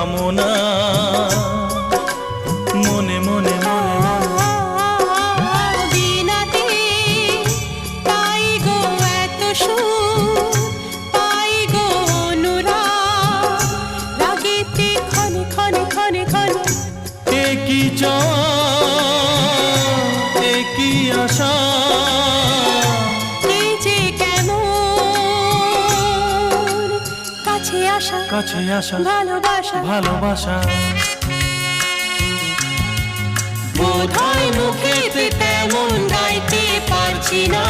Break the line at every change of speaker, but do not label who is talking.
কামনা মনে মনে
বিনাতে পাই গো এত সুর, পাই গো অনুরাগ, রাগেতে ক্ষণে ক্ষণে ক্ষণে ক্ষণে
একই চাওয়া একই আশা,
এই যে কেমন কাছে আসা
কাছে আসা
ভালোবাসা
ভালোবাসা।
বোধহয় মুখেতে তেমন গাইতে পারছি না।